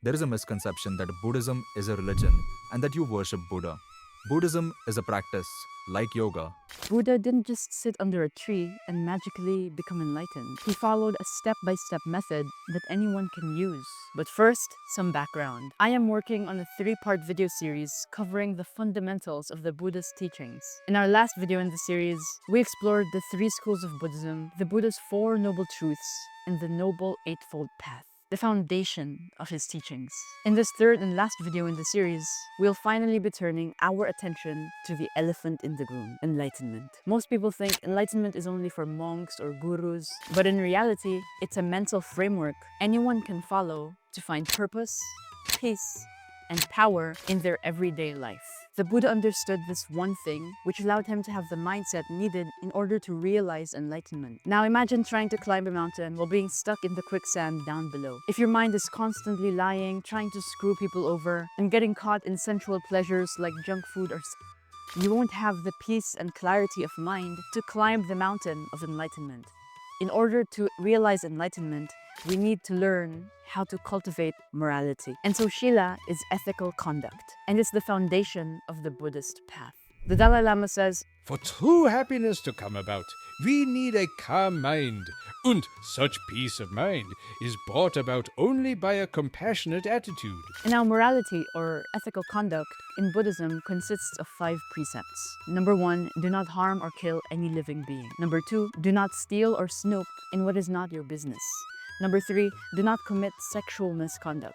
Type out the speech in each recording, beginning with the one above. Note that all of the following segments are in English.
There is a misconception that Buddhism is a religion and that you worship Buddha. Buddhism is a practice, like yoga. Buddha didn't just sit under a tree and magically become enlightened. He followed a step-by-step method that anyone can use. But first, some background. I am working on a 3-part video series covering the fundamentals of the Buddhist teachings. In our last video in the series, we explored the 3 schools of Buddhism, the Buddha's 4 noble truths, and the Noble Eightfold Path, the foundation of his teachings. In this 3rd and last video in the series, we'll finally be turning our attention to the elephant in the room, enlightenment. Most people think enlightenment is only for monks or gurus, but in reality, it's a mental framework anyone can follow to find purpose, peace, and power in their everyday life. The Buddha understood this one thing, which allowed him to have the mindset needed in order to realize enlightenment. Now imagine trying to climb a mountain while being stuck in the quicksand down below. If your mind is constantly lying, trying to screw people over, and getting caught in sensual pleasures like junk food or you won't have the peace and clarity of mind to climb the mountain of enlightenment. In order to realize enlightenment, we need to learn how to cultivate morality. And so Shila is ethical conduct, and it's the foundation of the Buddhist path. The Dalai Lama says, For true happiness to come about, we need a calm mind. And such peace of mind is brought about only by a compassionate attitude. and now morality or ethical conduct in Buddhism consists of 5 precepts. Number 1, do not harm or kill any living being. Number 2, do not steal or snoop in what is not your business. Number 3, do not commit sexual misconduct.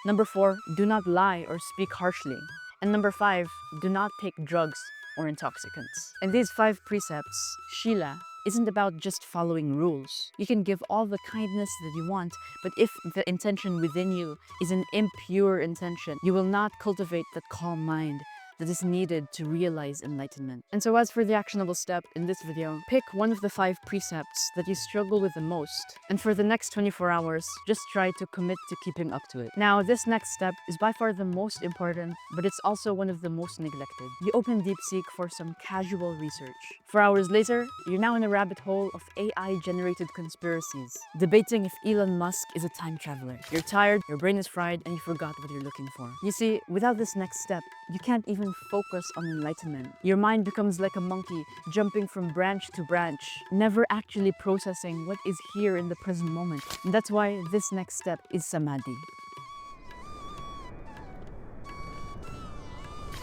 Number 4, do not lie or speak harshly. And number 5, do not take drugs or intoxicants. And these 5 precepts, Shila, isn't about just following rules. You can give all the kindness that you want, but if the intention within you is an impure intention, you will not cultivate that calm mind that is needed to realize enlightenment. And so as for the actionable step in this video, pick one of the 5 precepts that you struggle with the most, and for the next 24 hours, just try to commit to keeping up to it. Now, this next step is by far the most important, but it's also one of the most neglected. You open DeepSeek for some casual research. 4 hours later, you're now in a rabbit hole of AI-generated conspiracies, debating if Elon Musk is a time traveler. You're tired, your brain is fried, and you forgot what you're looking for. You see, without this next step, you can't even focus on enlightenment. Your mind becomes like a monkey, jumping from branch to branch, never actually processing what is here in the present moment. And that's why this next step is samadhi.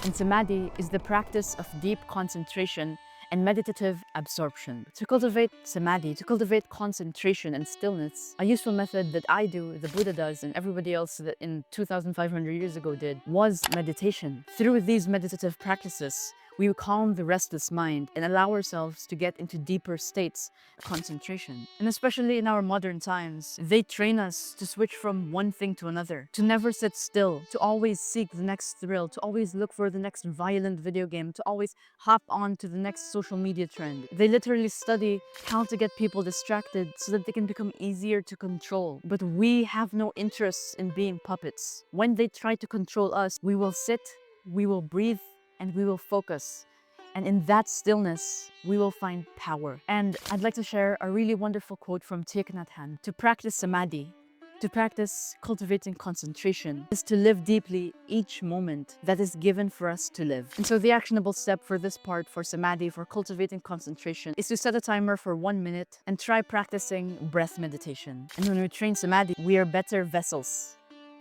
And samadhi is the practice of deep concentration and meditative absorption. To cultivate samadhi, to cultivate concentration and stillness, a useful method that I do, the Buddha does, and everybody else that in 2,500 years ago did, was meditation. Through these meditative practices, we calm the restless mind and allow ourselves to get into deeper states of concentration. And especially in our modern times, they train us to switch from one thing to another, to never sit still, to always seek the next thrill, to always look for the next violent video game, to always hop on to the next social media trend. They literally study how to get people distracted so that they can become easier to control. But we have no interest in being puppets. When they try to control us, we will sit, we will breathe, and we will focus. And in that stillness, we will find power. And I'd like to share a really wonderful quote from Thich Nhat Hanh. To practice samadhi, to practice cultivating concentration, is to live deeply each moment that is given for us to live. And so the actionable step for this part, for samadhi, for cultivating concentration, is to set a timer for 1 minute and try practicing breath meditation. And when we train samadhi, we are better vessels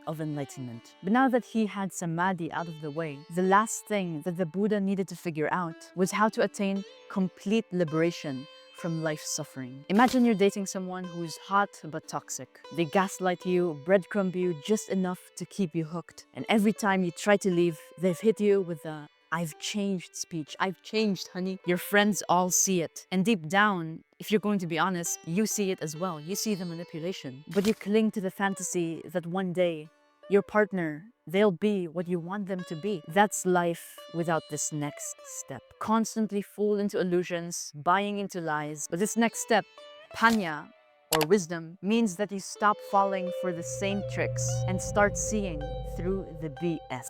of enlightenment. But now that he had samadhi out of the way, the last thing that the Buddha needed to figure out was how to attain complete liberation from life's suffering. Imagine you're dating someone who's hot but toxic. They gaslight you, breadcrumb you just enough to keep you hooked. And every time you try to leave, they've hit you with a "I've changed" speech. "I've changed, honey." Your friends all see it. And deep down, if you're going to be honest, you see it as well. You see the manipulation. But you cling to the fantasy that one day, your partner, they'll be what you want them to be. That's life without this next step. Constantly fooled into illusions, buying into lies. But this next step, panya, or wisdom, means that you stop falling for the same tricks and start seeing through the BS.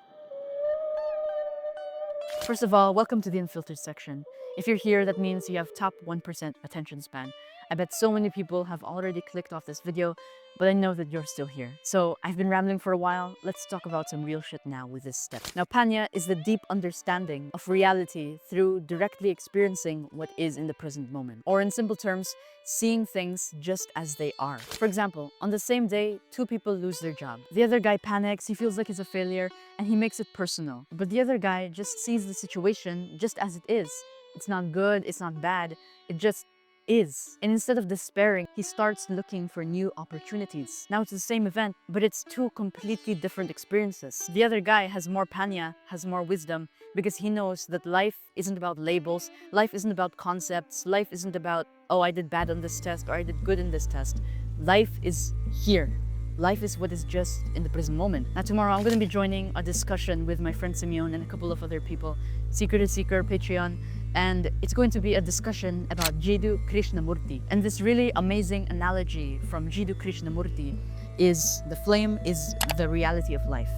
First of all, welcome to the Unfiltered section. If you're here, that means you have top 1% attention span. I bet so many people have already clicked off this video, but I know that you're still here. So I've been rambling for a while. Let's talk about some real shit now with this step. Now, Panya is the deep understanding of reality through directly experiencing what is in the present moment. Or in simple terms, seeing things just as they are. For example, on the same day, two people lose their job. The other guy panics, he feels like he's a failure, and he makes it personal. But the other guy just sees the situation just as it is. It's not good, it's not bad, it just is. And instead of despairing, he starts looking for new opportunities. Now it's the same event, but it's two completely different experiences. The other guy has more panya, has more wisdom, because he knows that life isn't about labels, life isn't about concepts, life isn't about, oh, I did bad on this test or I did good in this test. Life is here. Life is what is just in the present moment. Now tomorrow I'm going to be joining a discussion with my friend Simeon and a couple of other people, Seeker to Seeker, Patreon, and it's going to be a discussion about Jiddu Krishnamurti. And this really amazing analogy from Jiddu Krishnamurti is the flame is the reality of life.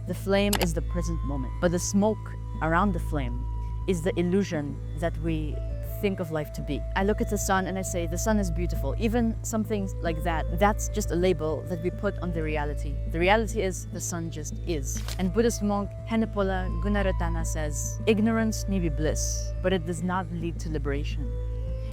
The flame is the present moment, but the smoke around the flame is the illusion that we think of life to be. I look at the sun and I say, the sun is beautiful. Even something like that, that's just a label that we put on the reality. The reality is the sun just is. And Buddhist monk Henepola Gunaratana says, ignorance may be bliss, but it does not lead to liberation.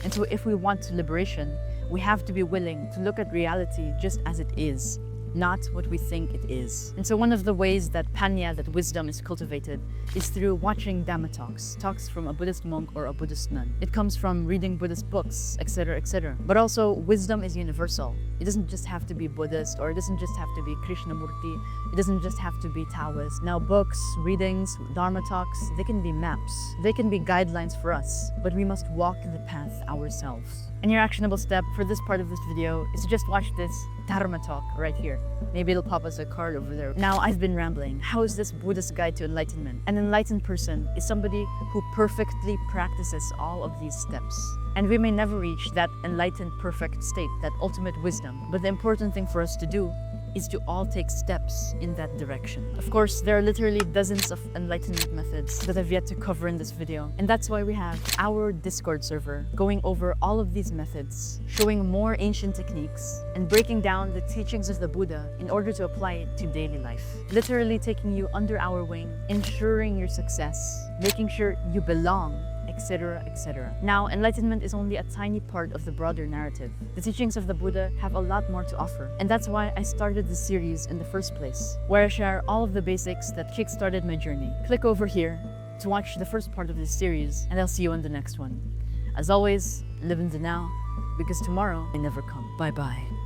And so if we want liberation, we have to be willing to look at reality just as it is, not what we think it is. And so one of the ways that panya, that wisdom, is cultivated is through watching Dhamma talks from a Buddhist monk or a Buddhist nun. It comes from reading Buddhist books, etc., etc. But also, wisdom is universal. It doesn't just have to be Buddhist, or it doesn't just have to be Krishnamurti. It doesn't just have to be Taoist. Now, books, readings, Dharma talks, they can be maps. They can be guidelines for us, but we must walk the path ourselves. And your actionable step for this part of this video is to just watch this Dharma talk right here. Maybe it'll pop as a card over there. Now, I've been rambling. How is this Buddhist guide to enlightenment? An enlightened person is somebody who perfectly practices all of these steps. And we may never reach that enlightened, perfect state, that ultimate wisdom. But the important thing for us to do is to all take steps in that direction. Of course, there are literally dozens of enlightenment methods that I've yet to cover in this video. And that's why we have our Discord server going over all of these methods, showing more ancient techniques, and breaking down the teachings of the Buddha in order to apply it to daily life. Literally taking you under our wing, ensuring your success, making sure you belong, etc., etc. Now, enlightenment is only a tiny part of the broader narrative. The teachings of the Buddha have a lot more to offer, and that's why I started this series in the first place, where I share all of the basics that kickstarted my journey. Click over here to watch the first part of this series, and I'll see you in the next one. As always, live in the now, because tomorrow may never come. Bye-bye.